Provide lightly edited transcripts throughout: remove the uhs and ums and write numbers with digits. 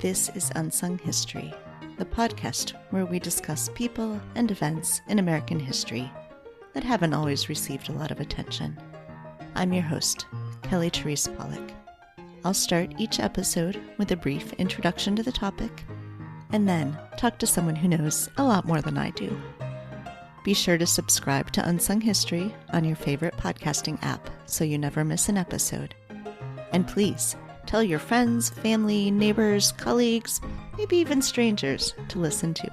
This is Unsung History, the podcast where we discuss people and events in American history that haven't always received a lot of attention. I'm your host, Kelly Therese Pollock. I'll start each episode with a brief introduction to the topic, and then talk to someone who knows a lot more than I do. Be sure to subscribe to Unsung History on your favorite podcasting app so you never miss an episode. And please, tell your friends, family, neighbors, colleagues, maybe even strangers to listen to.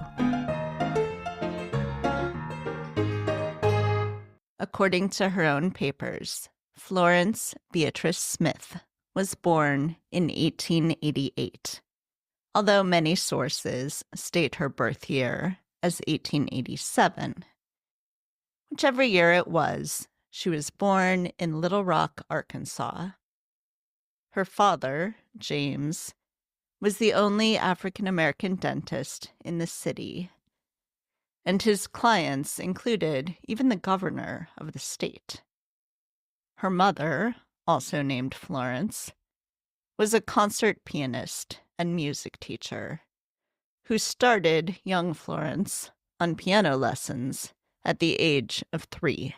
According to her own papers, Florence Beatrice Smith was born in 1888, although many sources state her birth year as 1887. Whichever year it was, she was born in Little Rock, Arkansas. Her father, James, was the only African-American dentist in the city, and his clients included even the governor of the state. Her mother, also named Florence, was a concert pianist and music teacher who started young Florence on piano lessons at the age of 3.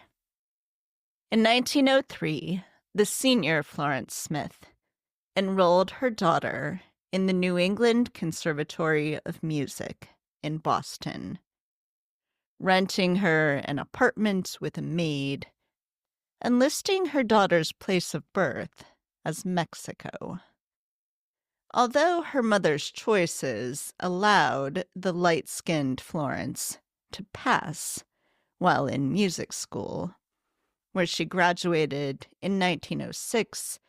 In 1903, the senior Florence Smith enrolled her daughter in the New England Conservatory of Music in Boston, renting her an apartment with a maid and listing her daughter's place of birth as Mexico. Although her mother's choices allowed the light-skinned Florence to pass while in music school, where she graduated in 1906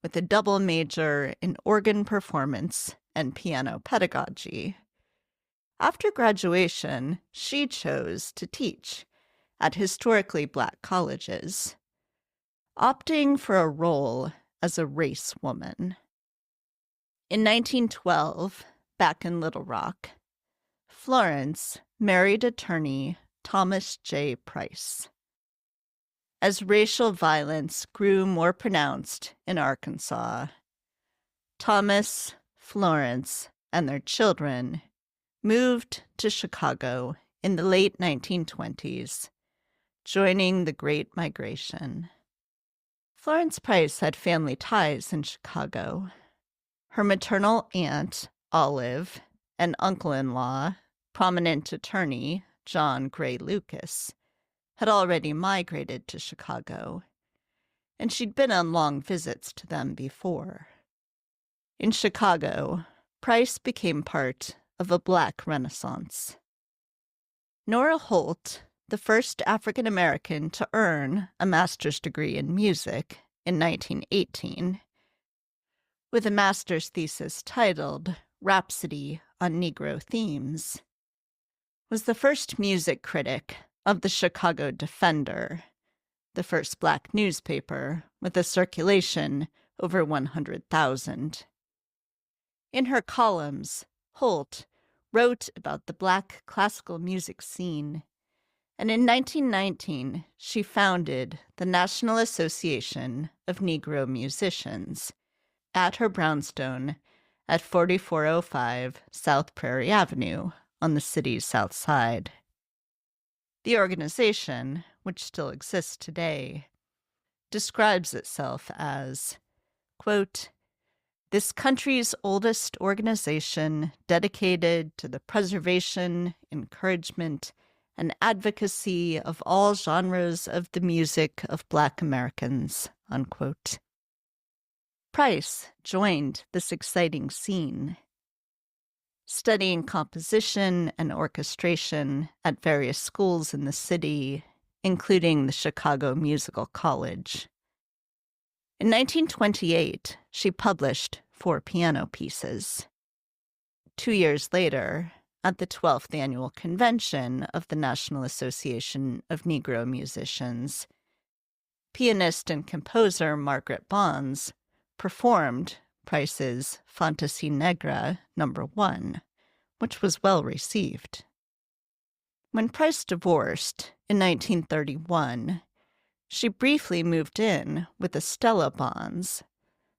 with a double major in organ performance and piano pedagogy. After graduation, she chose to teach at historically Black colleges, opting for a role as a race woman. In 1912, back in Little Rock, Florence married attorney Thomas J. Price. As racial violence grew more pronounced in Arkansas, Thomas, Florence, and their children moved to Chicago in the late 1920s, joining the Great Migration. Florence Price had family ties in Chicago. Her maternal aunt, Olive, and uncle-in-law, prominent attorney John Gray Lucas, had already migrated to Chicago, and she'd been on long visits to them before. In Chicago, Price became part of a Black Renaissance. Nora Holt, the first African-American to earn a master's degree in music in 1918, with a master's thesis titled Rhapsody on Negro Themes, was the first music critic of the Chicago Defender, the first Black newspaper with a circulation over 100,000. In her columns, Holt wrote about the Black classical music scene, and in 1919 she founded the National Association of Negro Musicians at her brownstone at 4405 South Prairie Avenue on the city's south side. The organization, which still exists today, describes itself as, quote, "this country's oldest organization dedicated to the preservation, encouragement, and advocacy of all genres of the music of Black Americans," unquote. Price joined this exciting scene, studying composition and orchestration at various schools in the city, including the Chicago Musical College. In 1928, she published 4 piano pieces. 2 years later, at the 12th Annual Convention of the National Association of Negro Musicians, pianist and composer Margaret Bonds performed Price's Fantasie Negra No. 1, which was well received. When Price divorced in 1931, she briefly moved in with Estella Bonds,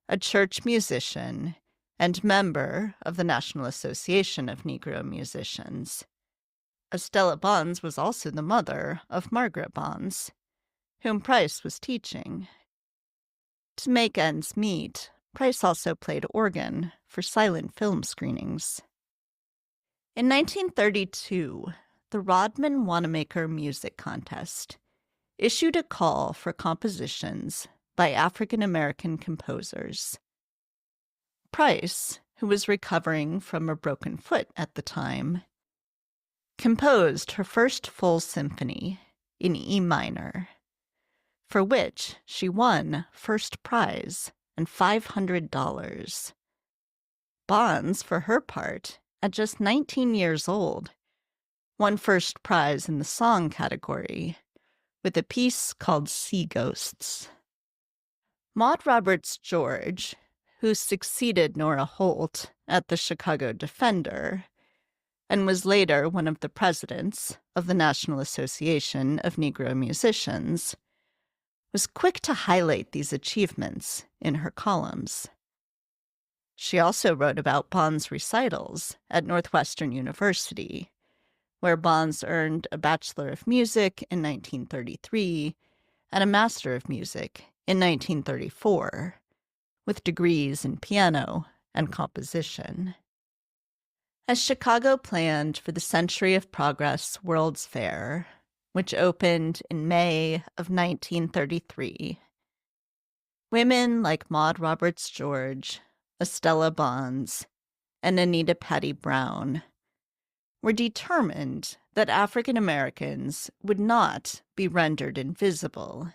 a church musician and member of the National Association of Negro Musicians. Estella Bonds was also the mother of Margaret Bonds, whom Price was teaching. To make ends meet, Price also played organ for silent film screenings. In 1932, the Rodman Wanamaker Music Contest issued a call for compositions by African American composers. Price, who was recovering from a broken foot at the time, composed her first full symphony in E minor, for which she won first prize and $500. Bonds, for her part, at just 19 years old, won first prize in the song category with a piece called Sea Ghosts. Maud Roberts George, who succeeded Nora Holt at the Chicago Defender and was later one of the presidents of the National Association of Negro Musicians, was quick to highlight these achievements in her columns. She also wrote about Bonds' recitals at Northwestern University, where Bonds earned a Bachelor of Music in 1933 and a Master of Music in 1934, with degrees in piano and composition. As Chicago planned for the Century of Progress World's Fair, which opened in May of 1933, women like Maud Roberts George, Estella Bonds, and Anita Patty Brown were determined that African Americans would not be rendered invisible,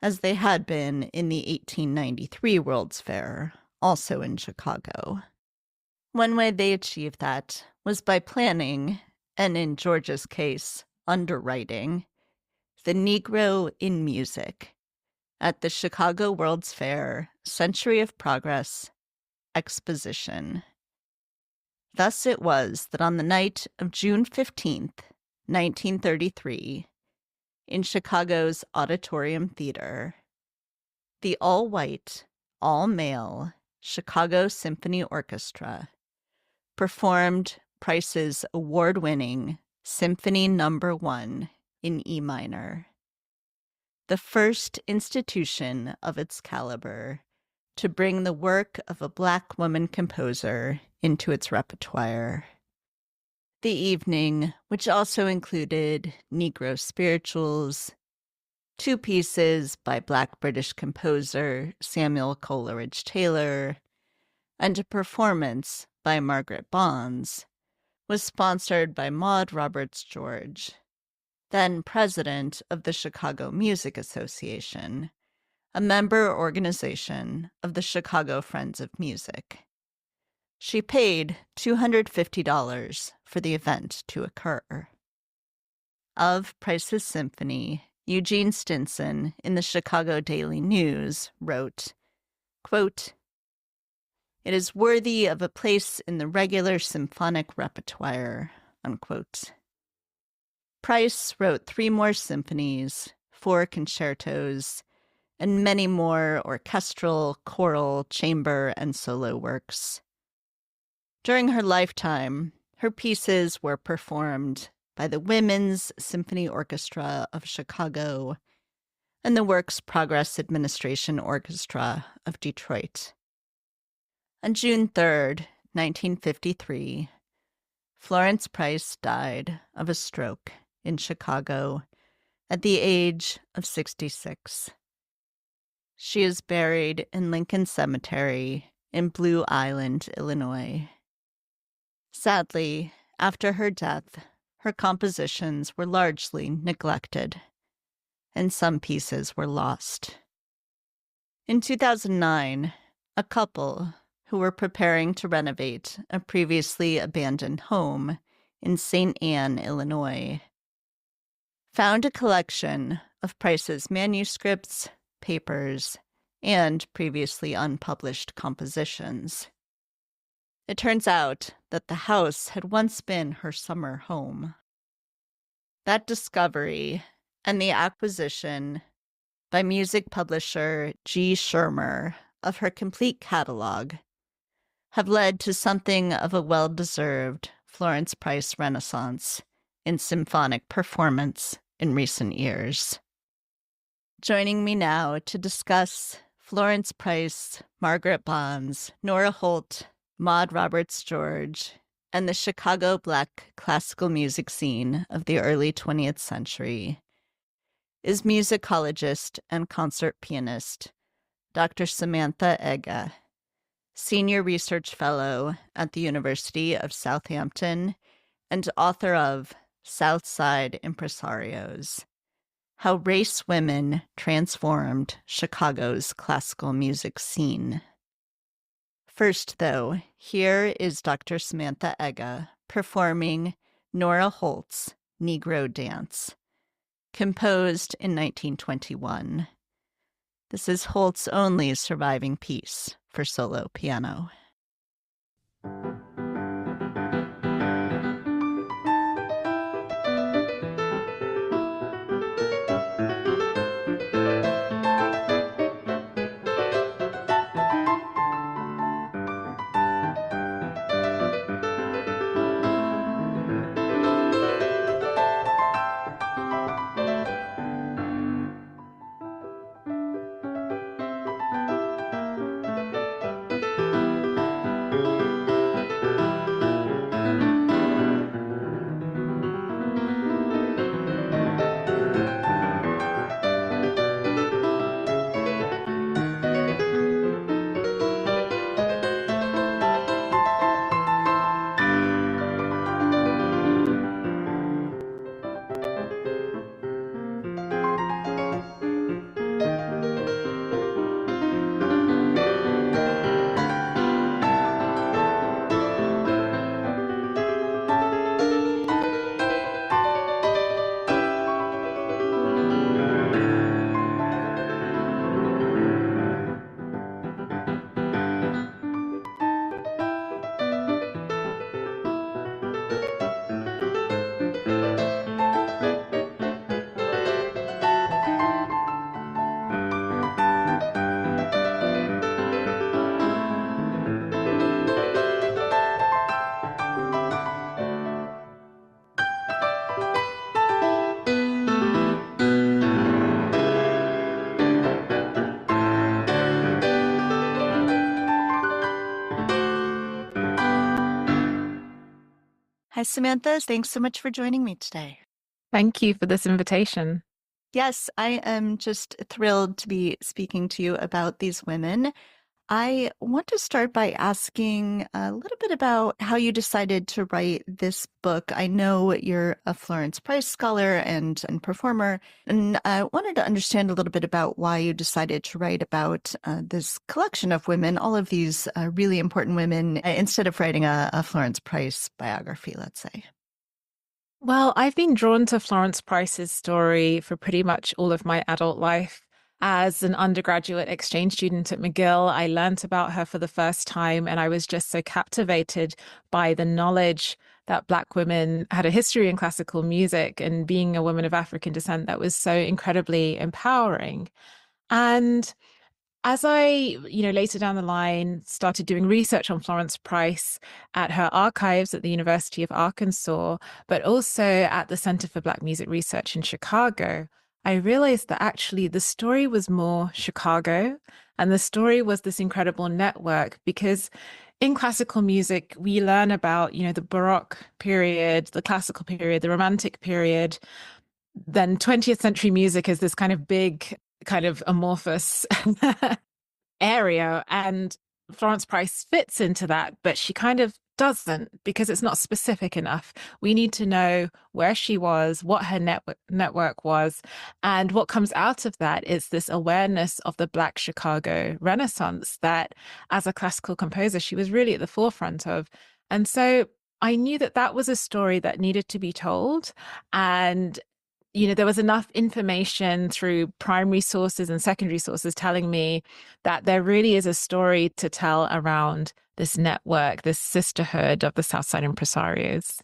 as they had been in the 1893 World's Fair, also in Chicago. One way they achieved that was by planning, and in George's case, underwriting, the Negro in Music at the Chicago World's Fair Century of Progress Exposition. Thus it was that on the night of June 15th, 1933, in Chicago's Auditorium Theater, the all-white, all-male Chicago Symphony Orchestra performed Price's award-winning Symphony No. 1 in E minor, the first institution of its caliber to bring the work of a Black woman composer into its repertoire. The evening, which also included Negro spirituals, 2 pieces by Black British composer Samuel Coleridge Taylor, and a performance by Margaret Bonds, was sponsored by Maud Roberts George, then president of the Chicago Music Association, a member organization of the Chicago Friends of Music. She paid $250 for the event to occur. Of Price's symphony, Eugene Stinson in the Chicago Daily News wrote, quote, "It is worthy of a place in the regular symphonic repertoire," unquote. Price wrote 3 more symphonies, 4 concertos, and many more orchestral, choral, chamber, and solo works. During her lifetime, her pieces were performed by the Women's Symphony Orchestra of Chicago and the Works Progress Administration Orchestra of Detroit. On June 3rd, 1953, Florence Price died of a stroke in Chicago at the age of 66. She is buried in Lincoln Cemetery in Blue Island, Illinois. Sadly, after her death, her compositions were largely neglected, and some pieces were lost. In 2009, a couple who were preparing to renovate a previously abandoned home in St. Anne, Illinois, found a collection of Price's manuscripts, papers, and previously unpublished compositions. It turns out that the house had once been her summer home. That discovery and the acquisition by music publisher G. Schirmer of her complete catalog have led to something of a well-deserved Florence Price renaissance in symphonic performance in recent years. Joining me now to discuss Florence Price, Margaret Bonds, Nora Holt, Maud Roberts George, and the Chicago Black classical music scene of the early 20th century is musicologist and concert pianist Dr. Samantha Ega, Senior Research Fellow at the University of Southampton and author of Southside Impresarios: How Race Women Transformed Chicago's Classical Music Scene. First, though, here is Dr. Samantha Ega performing Nora Holt's Negro Dance, composed in 1921. This is Holt's only surviving piece for solo piano. Hi, Samantha. Thanks so much for joining me today. Thank you for this invitation. Yes, I am just thrilled to be speaking to you about these women. I want to start by asking a little bit about how you decided to write this book. I know you're a Florence Price scholar and performer, and I wanted to understand a little bit about why you decided to write about this collection of women, all of these really important women, instead of writing a Florence Price biography, let's say. Well, I've been drawn to Florence Price's story for pretty much all of my adult life. As an undergraduate exchange student at McGill, I learned about her for the first time, and I was just so captivated by the knowledge that Black women had a history in classical music, and being a woman of African descent, that was so incredibly empowering. And as I, later down the line started doing research on Florence Price at her archives at the University of Arkansas, but also at the Center for Black Music Research in Chicago, I realized that actually the story was more Chicago, and the story was this incredible network, because in classical music, we learn about, the Baroque period, the classical period, the Romantic period. Then 20th century music is this kind of big, kind of amorphous area, and Florence Price fits into that, but she kind of doesn't, because it's not specific enough. We need to know where she was, what her network was, and what comes out of that is this awareness of the Black Chicago Renaissance that, as a classical composer, she was really at the forefront of. And so I knew that that was a story that needed to be told. And there was enough information through primary sources and secondary sources telling me that there really is a story to tell around this network, this sisterhood of the Southside Impresarios.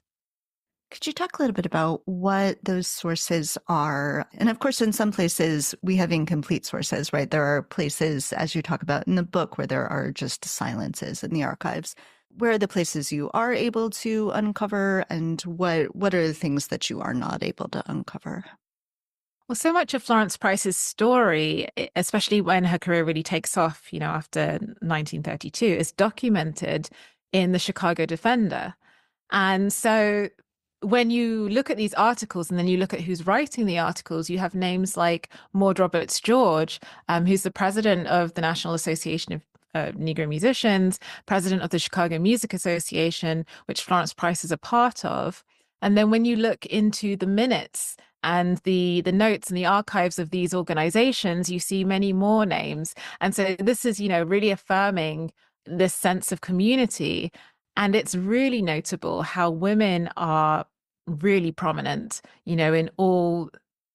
Could you talk a little bit about what those sources are? And of course, in some places, we have incomplete sources, right? There are places, as you talk about in the book, where there are just silences in the archives. Where are the places you are able to uncover, and what are the things that you are not able to uncover? Well, so much of Florence Price's story, especially when her career really takes off, after 1932, is documented in the Chicago Defender. And so when you look at these articles and then you look at who's writing the articles, you have names like Maud Roberts George, who's the president of the National Association of Negro Musicians, president of the Chicago Music Association, which Florence Price is a part of. And then when you look into the minutes and the notes and the archives of these organizations, you see many more names. And so this is, really affirming this sense of community. And it's really notable how women are really prominent, in all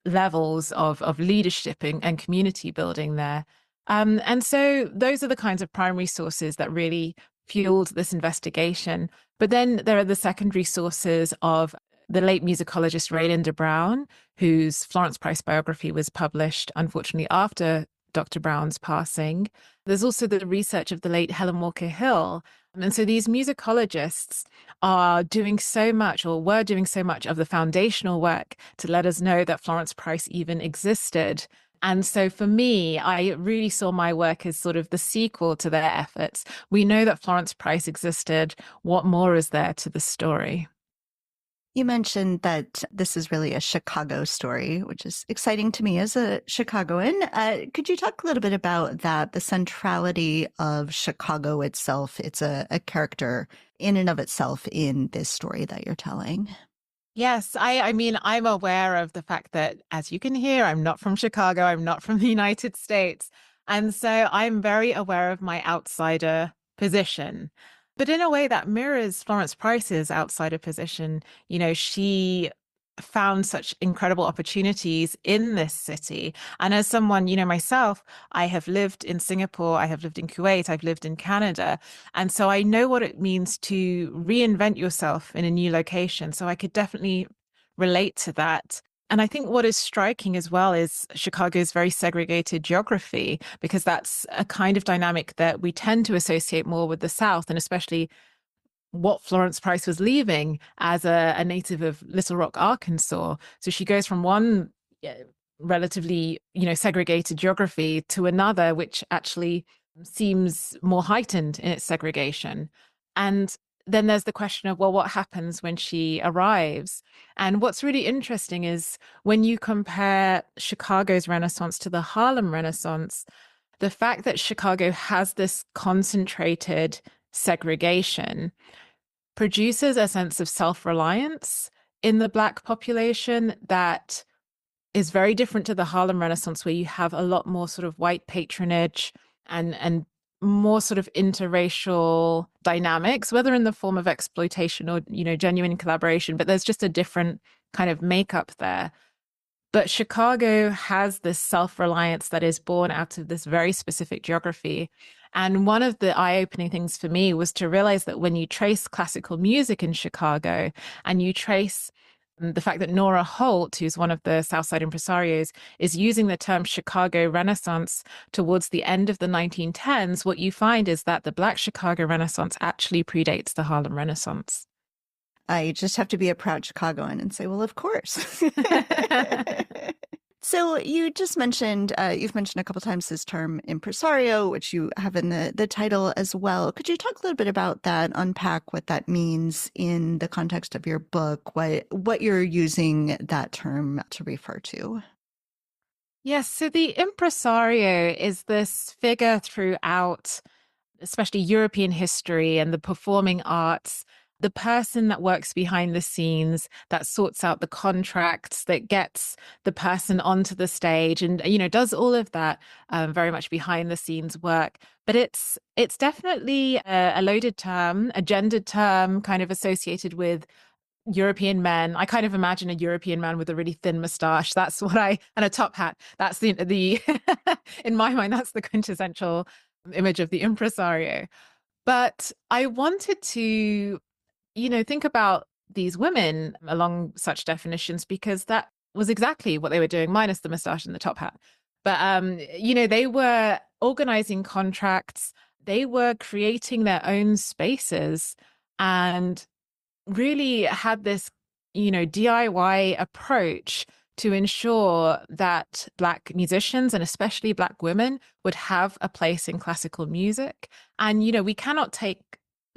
levels of leadership and community building there. And so those are the kinds of primary sources that really fueled this investigation. But then there are the secondary sources of the late musicologist Raylinda Brown, whose Florence Price biography was published, unfortunately, after Dr. Brown's passing. There's also the research of the late Helen Walker Hill. And so these musicologists are doing so much, or were doing so much of the foundational work to let us know that Florence Price even existed. And so for me, I really saw my work as sort of the sequel to their efforts. We know that Florence Price existed. What more is there to the story? You mentioned that this is really a Chicago story, which is exciting to me as a Chicagoan. Could you talk a little bit about that, the centrality of Chicago itself? It's a character in and of itself in this story that you're telling. Yes, I mean, I'm aware of the fact that, as you can hear, I'm not from Chicago, I'm not from the United States. And so I'm very aware of my outsider position. But in a way that mirrors Florence Price's outsider position. She found such incredible opportunities in this city. And as someone, myself, I have lived in Singapore, I have lived in Kuwait, I've lived in Canada. And so I know what it means to reinvent yourself in a new location. So I could definitely relate to that. And I think what is striking as well is Chicago's very segregated geography, because that's a kind of dynamic that we tend to associate more with the South, and especially what Florence Price was leaving as a native of Little Rock, Arkansas. So she goes from one relatively, segregated geography to another, which actually seems more heightened in its segregation. And then there's the question of, well, what happens when she arrives? And what's really interesting is when you compare Chicago's Renaissance to the Harlem Renaissance, the fact that Chicago has this concentrated segregation produces a sense of self-reliance in the Black population that is very different to the Harlem Renaissance, where you have a lot more sort of white patronage and more sort of interracial dynamics, whether in the form of exploitation or, genuine collaboration, but there's just a different kind of makeup there. But Chicago has this self-reliance that is born out of this very specific geography. And one of the eye-opening things for me was to realize that when you trace classical music in Chicago and you trace the fact that Nora Holt, who's one of the Southside impresarios, is using the term Chicago Renaissance towards the end of the 1910s, what you find is that the Black Chicago Renaissance actually predates the Harlem Renaissance. I just have to be a proud Chicagoan and say, well, of course. So you just mentioned, you've mentioned a couple times this term impresario, which you have in the title as well. Could you talk a little bit about that, unpack what that means in the context of your book, what you're using that term to refer to? Yes, so the impresario is this figure throughout, especially European history and the performing arts, the person that works behind the scenes, that sorts out the contracts, that gets the person onto the stage and, does all of that very much behind the scenes work. But it's definitely a loaded term, a gendered term kind of associated with European men. I kind of imagine a European man with a really thin mustache. That's what and a top hat. That's the in my mind, that's the quintessential image of the impresario. But I wanted to think about these women along such definitions because that was exactly what they were doing, minus the mustache and the top hat. But they were organizing contracts, they were creating their own spaces, and really had this, DIY approach to ensure that Black musicians and especially Black women would have a place in classical music. And, we cannot take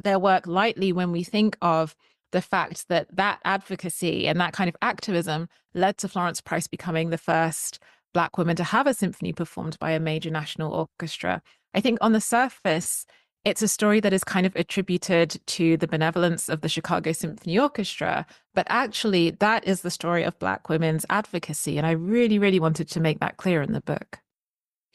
their work lightly when we think of the fact that that advocacy and that kind of activism led to Florence Price becoming the first Black woman to have a symphony performed by a major national orchestra. I think on the surface, it's a story that is kind of attributed to the benevolence of the Chicago Symphony Orchestra, but actually that is the story of Black women's advocacy. And I really, really wanted to make that clear in the book.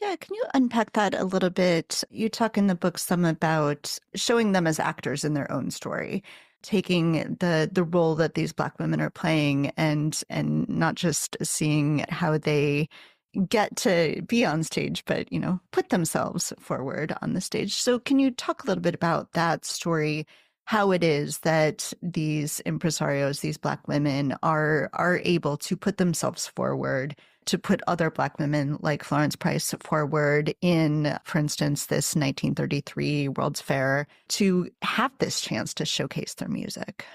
Yeah, can you unpack that a little bit? You talk in the book some about showing them as actors in their own story, taking the role that these Black women are playing and not just seeing how they get to be on stage, but, put themselves forward on the stage. So can you talk a little bit about that story, how it is that these impresarios, these Black women are able to put themselves forward, to put other Black women like Florence Price forward in, for instance, this 1933 World's Fair, to have this chance to showcase their music?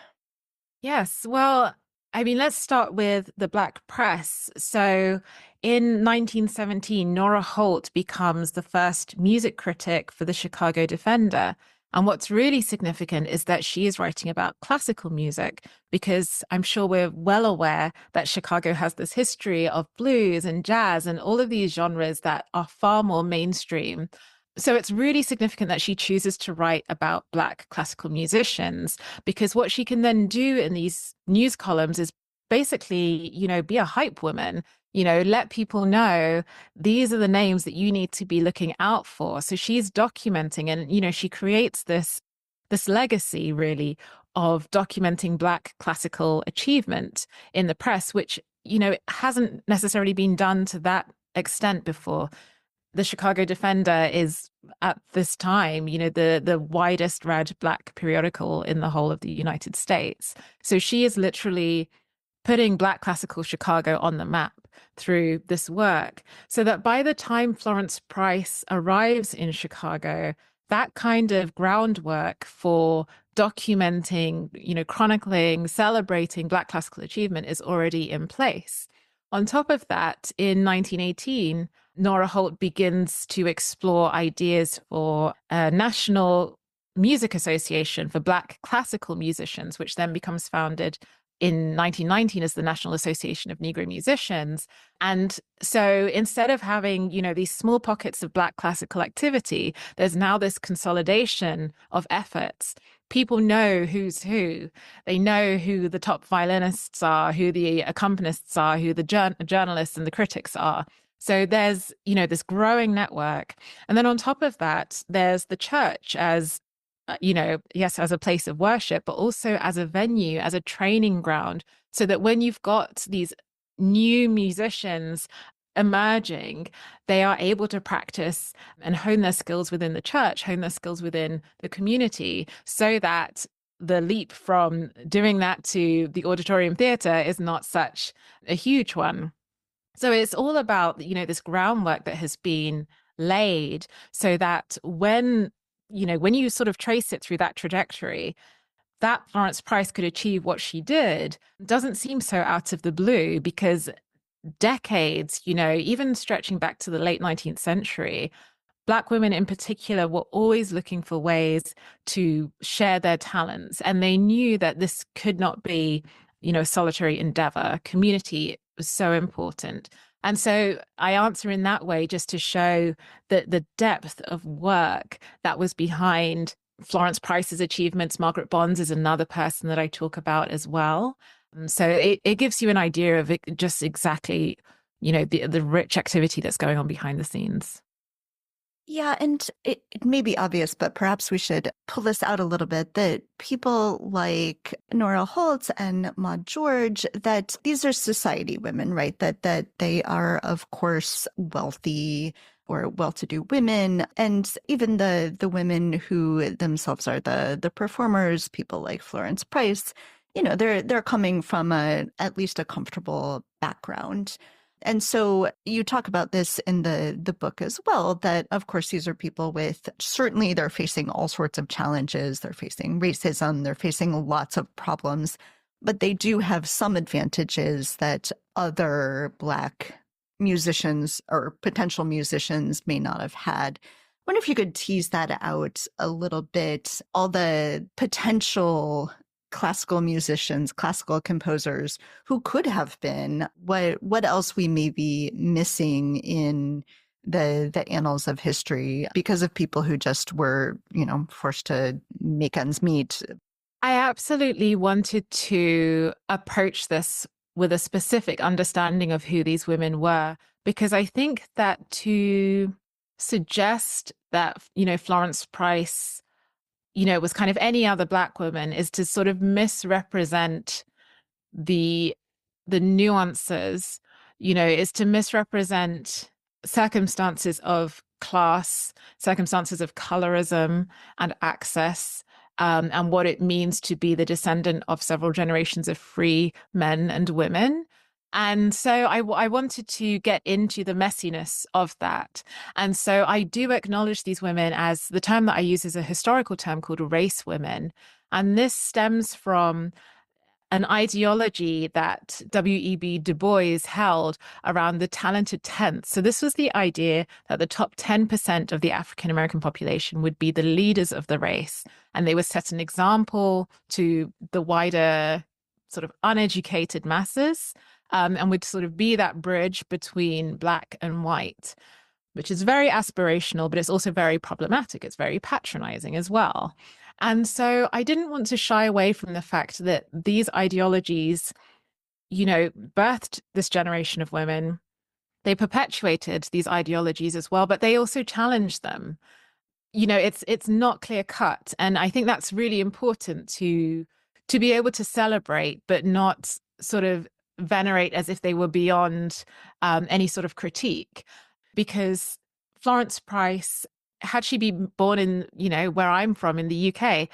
Yes, well, let's start with the Black press. So in 1917, Nora Holt becomes the first music critic for the Chicago Defender. And what's really significant is that she is writing about classical music, because I'm sure we're well aware that Chicago has this history of blues and jazz and all of these genres that are far more mainstream. So it's really significant that she chooses to write about Black classical musicians, because what she can then do in these news columns is basically, be a hype woman, let people know these are the names that you need to be looking out for. So she's documenting, and, she creates this legacy really of documenting Black classical achievement in the press, which, hasn't necessarily been done to that extent before. The Chicago Defender is at this time, the widest read Black periodical in the whole of the United States. So she is literally putting Black classical Chicago on the map through this work, so that by the time Florence Price arrives in Chicago, that kind of groundwork for documenting, chronicling, celebrating Black classical achievement is already in place. On top of that, in 1918, Nora Holt begins to explore ideas for a national music association for Black classical musicians, which then becomes founded in 1919 as the National Association of Negro Musicians. And so instead of having, these small pockets of Black classical activity, there's now this consolidation of efforts. People know who's who. They know who the top violinists are, who the accompanists are, who the journalists and the critics are. So there's, this growing network. And then on top of that, there's the church as yes, as a place of worship, but also as a venue, as a training ground, so that when you've got these new musicians emerging, they are able to practice and hone their skills within the church, hone their skills within the community, so that the leap from doing that to the auditorium theater is not such a huge one. So it's all about, this groundwork that has been laid, so that when you sort of trace it through that trajectory, that Florence Price could achieve what she did doesn't seem so out of the blue, because decades, even stretching back to the late 19th century, Black women in particular were always looking for ways to share their talents. And they knew that this could not be, a solitary endeavor. Community was so important. And so I answer in that way just to show that the depth of work that was behind Florence Price's achievements. Margaret Bonds is another person that I talk about as well. So it gives you an idea of just exactly, the rich activity that's going on behind the scenes. Yeah, and it may be obvious, but perhaps we should pull this out a little bit, that people like Nora Holt and Maud George, that these are society women, right? That they are, of course, wealthy or well-to-do women, and even the women who themselves are the performers, people like Florence Price, they're coming from at least a comfortable background. And so you talk about this in the book as well, that of course these are people with, certainly they're facing all sorts of challenges. They're facing racism, they're facing lots of problems, but they do have some advantages that other Black musicians or potential musicians may not have had. I wonder if you could tease that out a little bit, all the potential classical musicians, classical composers who could have been, what else we may be missing in the annals of history because of people who just were, forced to make ends meet. I absolutely wanted to approach this with a specific understanding of who these women were, because I think that to suggest that, Florence Price, was kind of any other Black woman is to sort of misrepresent the nuances, is to misrepresent circumstances of class, circumstances of colorism and access, and what it means to be the descendant of several generations of free men and women. And so I wanted to get into the messiness of that. And so I do acknowledge these women as the term that I use is a historical term called race women. And this stems from an ideology that W.E.B. Du Bois held around the talented tenth. So this was the idea that the top 10% of the African American population would be the leaders of the race, and they would set an example to the wider sort of uneducated masses, and would sort of be that bridge between Black and white, which is very aspirational, but it's also very problematic. It's very patronizing as well. And so I didn't want to shy away from the fact that these ideologies, birthed this generation of women. They perpetuated these ideologies as well, but they also challenged them. It's not clear cut. And I think that's really important to be able to celebrate, but not sort of venerate as if they were beyond any sort of critique. Because Florence Price, had she been born in, where I'm from in the UK,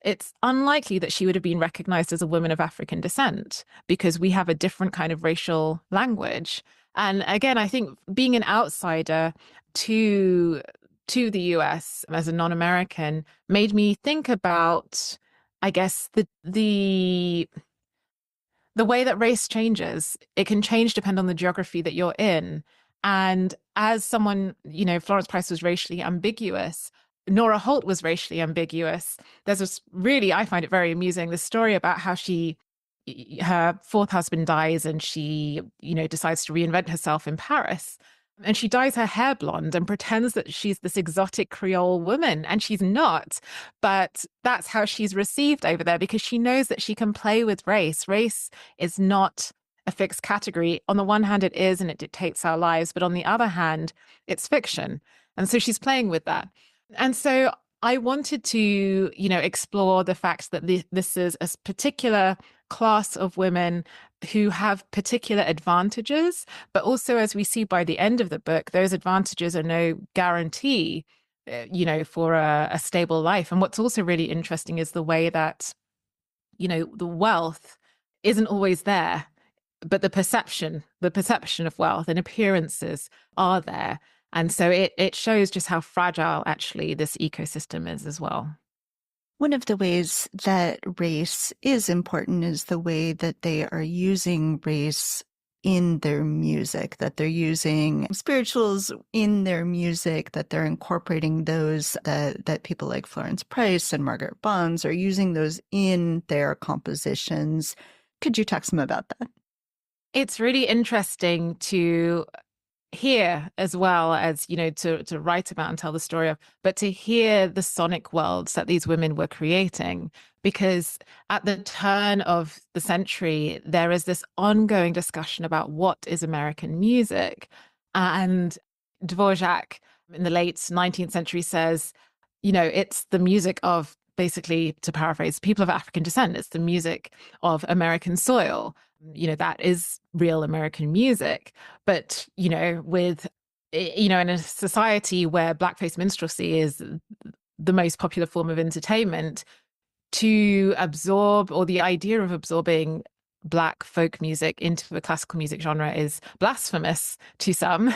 it's unlikely that she would have been recognized as a woman of African descent because we have a different kind of racial language. And again, I think being an outsider to the US as a non-American made me think about, I guess, the way that race changes. It can change depending on the geography that you're in. And as someone, Florence Price was racially ambiguous. Nora Holt was racially ambiguous. There's this really, I find it very amusing, the story about how her fourth husband dies and she, decides to reinvent herself in Paris. And she dyes her hair blonde and pretends that she's this exotic Creole woman, and she's not. But that's how she's received over there because she knows that she can play with race. Race is not a fixed category. On the one hand, it is, and it dictates our lives. But on the other hand, it's fiction. And so she's playing with that. And so I wanted to, explore the fact that this is a particular class of women who have particular advantages, but also, as we see by the end of the book, those advantages are no guarantee, for a stable life. And what's also really interesting is the way that, the wealth isn't always there, but the perception of wealth and appearances are there. And so it shows just how fragile actually this ecosystem is as well. One of the ways that race is important is the way that they are using race in their music, that they're using spirituals in their music, that they're incorporating those, that people like Florence Price and Margaret Bonds are using those in their compositions. Could you talk some about that? It's really interesting to hear, as well as, to write about and tell the story of, but to hear the sonic worlds that these women were creating. Because at the turn of the century, there is this ongoing discussion about what is American music. And Dvorak in the late 19th century says, it's the music of, basically, to paraphrase, people of African descent. It's the music of American soil. That is real American music. But, with, in a society where blackface minstrelsy is the most popular form of entertainment, to absorb, or the idea of absorbing Black folk music into a classical music genre is blasphemous to some.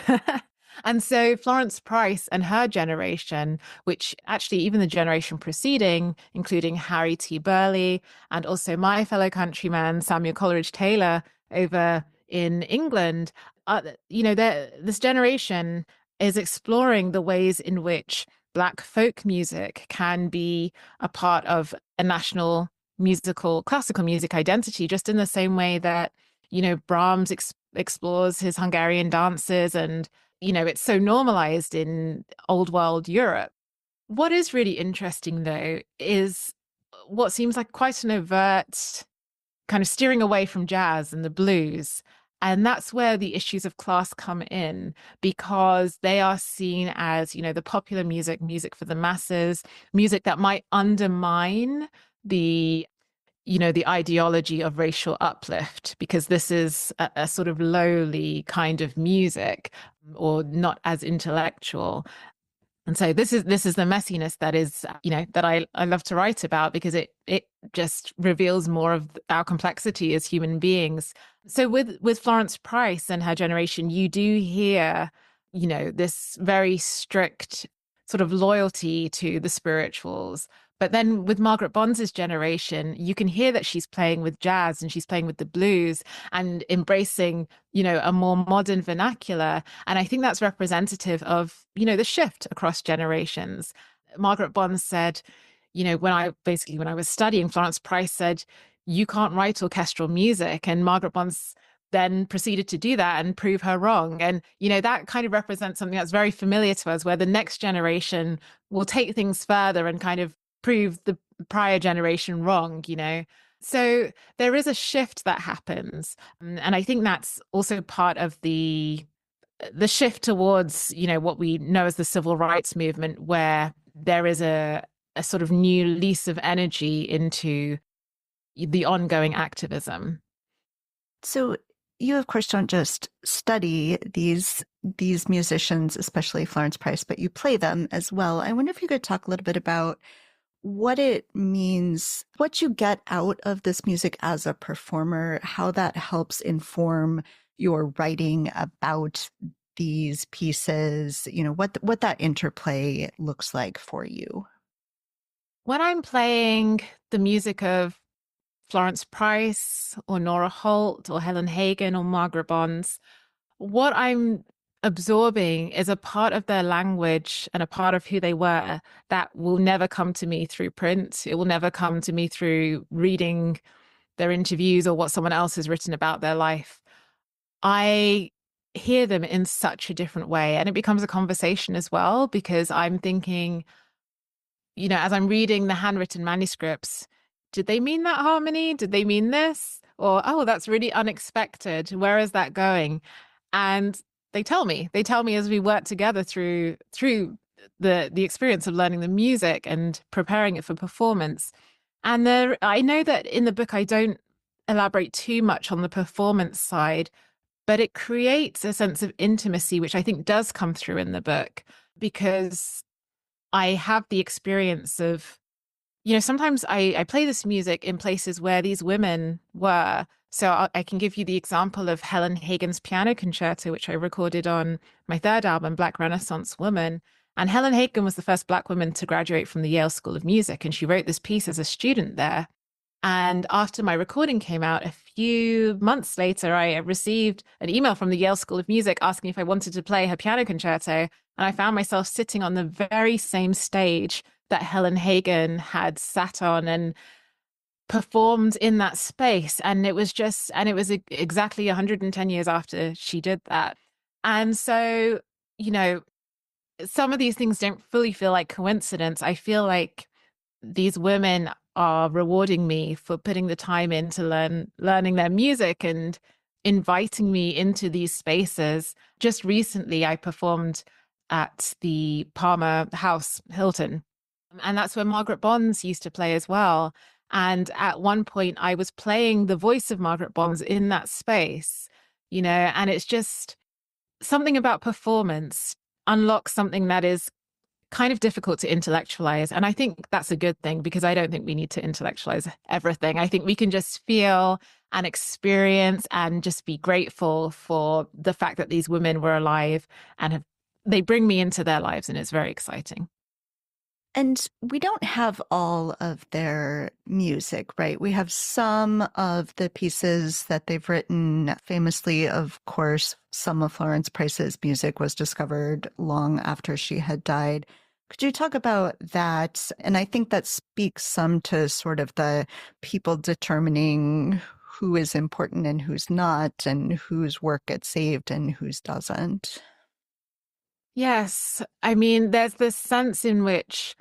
And so Florence Price and her generation, which actually even the generation preceding, including Harry T. Burleigh and also my fellow countryman Samuel Coleridge Taylor over in England, this generation is exploring the ways in which Black folk music can be a part of a national musical, classical music identity, just in the same way that, Brahms explores his Hungarian dances and, it's so normalized in old world Europe. What is really interesting, though, is what seems like quite an overt kind of steering away from jazz and the blues. And that's where the issues of class come in, because they are seen as, the popular music for the masses, music that might undermine the the ideology of racial uplift, because this is a sort of lowly kind of music or not as intellectual. And so this is the messiness that is, that I love to write about, because it just reveals more of our complexity as human beings. So with Florence Price and her generation, you do hear, this very strict sort of loyalty to the spirituals. But then with Margaret Bonds's generation, you can hear that she's playing with jazz and she's playing with the blues and embracing, a more modern vernacular. And I think that's representative of, the shift across generations. Margaret Bonds said, when I was studying, Florence Price said, you can't write orchestral music. And Margaret Bonds then proceeded to do that and prove her wrong. And, that kind of represents something that's very familiar to us, where the next generation will take things further and kind of prove the prior generation wrong, So there is a shift that happens. And I think that's also part of the shift towards, what we know as the civil rights movement, where there is a sort of new lease of energy into the ongoing activism. So you, of course, don't just study these musicians, especially Florence Price, but you play them as well. I wonder if you could talk a little bit about what it means, what you get out of this music as a performer, how that helps inform your writing about these pieces, what that interplay looks like for you. When I'm playing the music of Florence Price or Nora Holt or Helen Hagen or Margaret Bonds, what I'm absorbing is a part of their language and a part of who they were that will never come to me through print. It will never come to me through reading their interviews or what someone else has written about their life. I hear them in such a different way, and it becomes a conversation as well, because I'm thinking, as I'm reading the handwritten manuscripts, did they mean that harmony? Did they mean this? Or, oh, that's really unexpected. Where is that going? And they tell me as we work together through the experience of learning the music and preparing it for performance. And I know that in the book I don't elaborate too much on the performance side, but it creates a sense of intimacy, which I think does come through in the book, because I have the experience of, sometimes I play this music in places where these women were. So I can give you the example of Helen Hagen's piano concerto, which I recorded on my third album, Black Renaissance Woman. And Helen Hagen was the first Black woman to graduate from the Yale School of Music, and she wrote this piece as a student there. And after my recording came out, a few months later, I received an email from the Yale School of Music asking if I wanted to play her piano concerto. And I found myself sitting on the very same stage that Helen Hagen had sat on and performed in that space. And it was exactly 110 years after she did that. And so, some of these things don't fully feel like coincidence. I feel like these women are rewarding me for putting the time in to learning their music and inviting me into these spaces. Just recently, I performed at the Palmer House Hilton, and that's where Margaret Bonds used to play as well. And at one point, I was playing the voice of Margaret Bonds in that space, and it's just something about performance unlocks something that is kind of difficult to intellectualize. And I think that's a good thing because I don't think we need to intellectualize everything. I think we can just feel and experience and just be grateful for the fact that these women were alive and have they bring me into their lives, and it's very exciting. And we don't have all of their music, right? We have some of the pieces that they've written. Famously, of course, some of Florence Price's music was discovered long after she had died. Could you talk about that? And I think that speaks some to sort of the people determining who is important and who's not, and whose work gets saved and whose doesn't. Yes. I mean, there's this sense in which,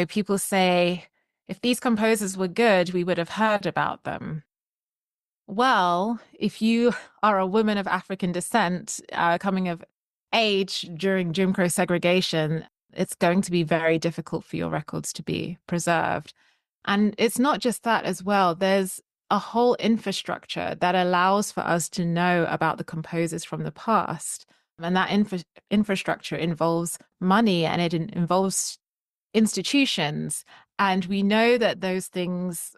people say, if these composers were good, we would have heard about them. Well, if you are a woman of African descent, coming of age during Jim Crow segregation, it's going to be very difficult for your records to be preserved. And it's not just that as well. There's a whole infrastructure that allows for us to know about the composers from the past. And that infrastructure involves money and it involves institutions. And we know that those things,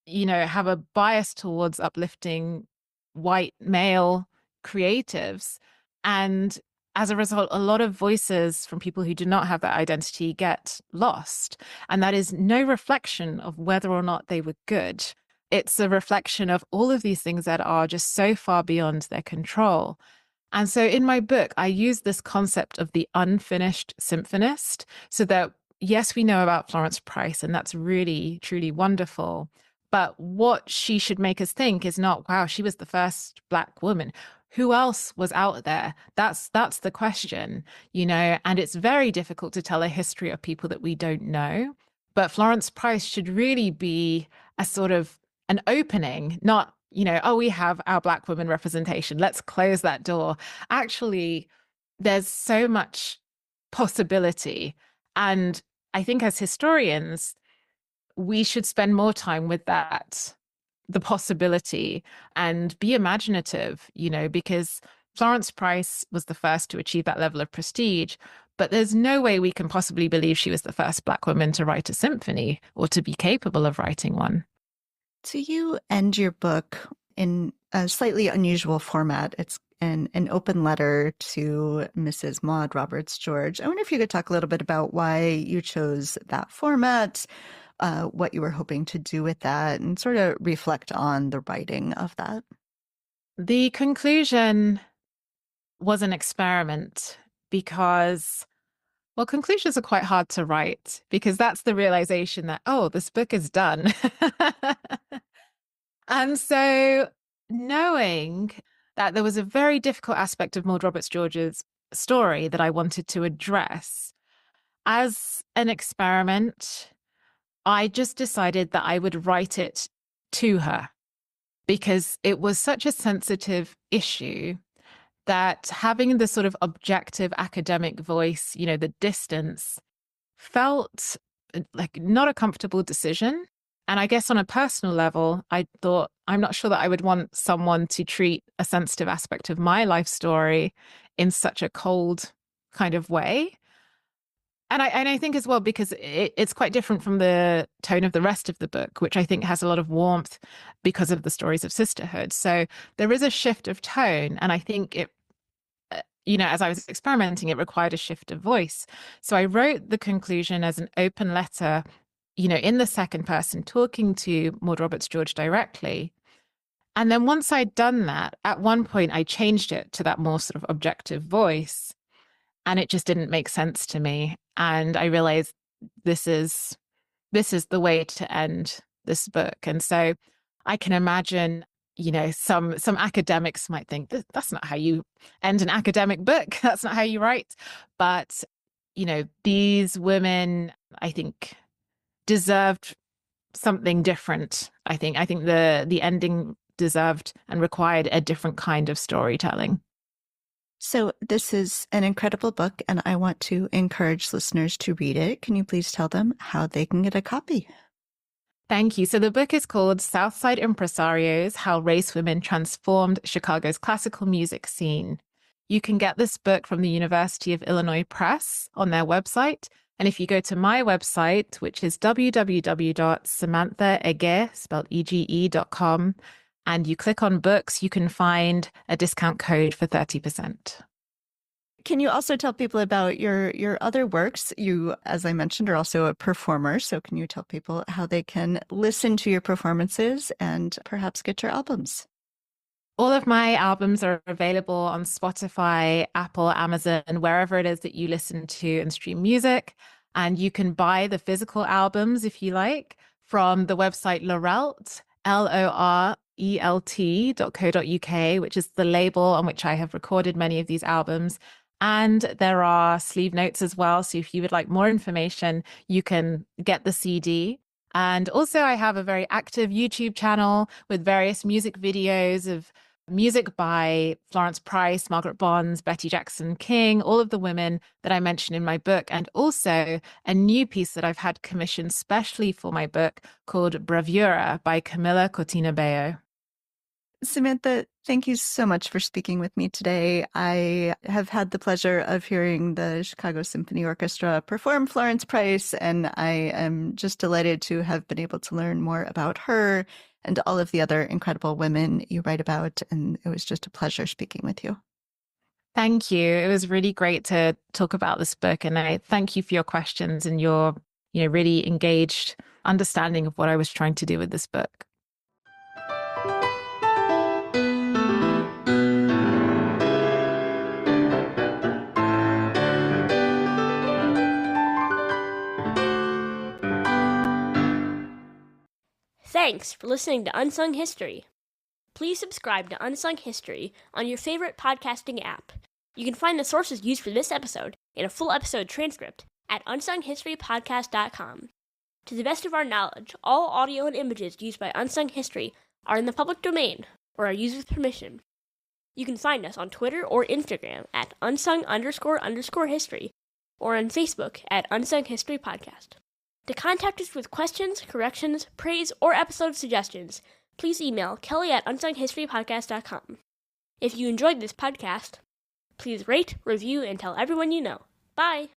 have a bias towards uplifting white male creatives. And as a result, a lot of voices from people who do not have that identity get lost. And that is no reflection of whether or not they were good. It's a reflection of all of these things that are just so far beyond their control. And so in my book, I use this concept of the unfinished symphonist so that, yes, we know about Florence Price, and that's really, truly wonderful. But what she should make us think is not, wow, she was the first Black woman. Who else was out there? That's the question, and it's very difficult to tell a history of people that we don't know. But Florence Price should really be a sort of an opening, not, oh, we have our Black women representation. Let's close that door. Actually, there's so much possibility. And I think as historians, we should spend more time with that, the possibility, and be imaginative, because Florence Price was the first to achieve that level of prestige. But there's no way we can possibly believe she was the first Black woman to write a symphony or to be capable of writing one. So you end your book in a slightly unusual format. It's an open letter to Mrs. Maud Roberts George. I wonder if you could talk a little bit about why you chose that format, what you were hoping to do with that, and sort of reflect on the writing of that. The conclusion was an experiment because, well, conclusions are quite hard to write because that's the realization that, oh, this book is done. And so, knowing that there was a very difficult aspect of Maud Roberts George's story that I wanted to address, as an experiment, I just decided that I would write it to her because it was such a sensitive issue that having the sort of objective academic voice, the distance, felt like not a comfortable decision. And I guess on a personal level, I thought, I'm not sure that I would want someone to treat a sensitive aspect of my life story in such a cold kind of way. And I think as well, because it's quite different from the tone of the rest of the book, which I think has a lot of warmth because of the stories of sisterhood. So there is a shift of tone. And I think it, as I was experimenting, it required a shift of voice. So I wrote the conclusion as an open letter, in the second person, talking to Maud Roberts George directly. And then once I'd done that, at one point I changed it to that more sort of objective voice. And it just didn't make sense to me. And I realized this is the way to end this book. And so I can imagine, some academics might think that's not how you end an academic book. That's not how you write. But, these women, I think, deserved something different. I think the ending deserved and required a different kind of storytelling. So this is an incredible book, and I want to encourage listeners to read it. Can you please tell them how they can get a copy? Thank you. So the book is called Southside Impresarios: How Race Women Transformed Chicago's Classical Music Scene. You can get this book from the University of Illinois Press on their website. And if you go to my website, which is www.samanthaege, spelled ege.com, and you click on books, you can find a discount code for 30%. Can you also tell people about your other works? You, as I mentioned, are also a performer. So can you tell people how they can listen to your performances and perhaps get your albums? All of my albums are available on Spotify, Apple, Amazon, wherever it is that you listen to and stream music. And you can buy the physical albums if you like from the website Lorelt, LORELT.co.uk, which is the label on which I have recorded many of these albums. And there are sleeve notes as well. So if you would like more information, you can get the CD. And also, I have a very active YouTube channel with various music videos of music by Florence Price, Margaret Bonds, Betty Jackson King, all of the women that I mentioned in my book, and also a new piece that I've had commissioned specially for my book called Bravura by Camilla Cortina Bello. Samantha, thank you so much for speaking with me today. I have had the pleasure of hearing the Chicago Symphony Orchestra perform Florence Price, and I am just delighted to have been able to learn more about her and all of the other incredible women you write about. And it was just a pleasure speaking with you. Thank you. It was really great to talk about this book, and I thank you for your questions and your, really engaged understanding of what I was trying to do with this book. Thanks for listening to Unsung History. Please subscribe to Unsung History on your favorite podcasting app. You can find the sources used for this episode in a full episode transcript at unsunghistorypodcast.com. To the best of our knowledge, all audio and images used by Unsung History are in the public domain or are used with permission. You can find us on Twitter or Instagram at unsung__history or on Facebook at Unsung History Podcast. To contact us with questions, corrections, praise, or episode suggestions, please email kelly@unsunghistorypodcast.com. If you enjoyed this podcast, please rate, review, and tell everyone you know. Bye!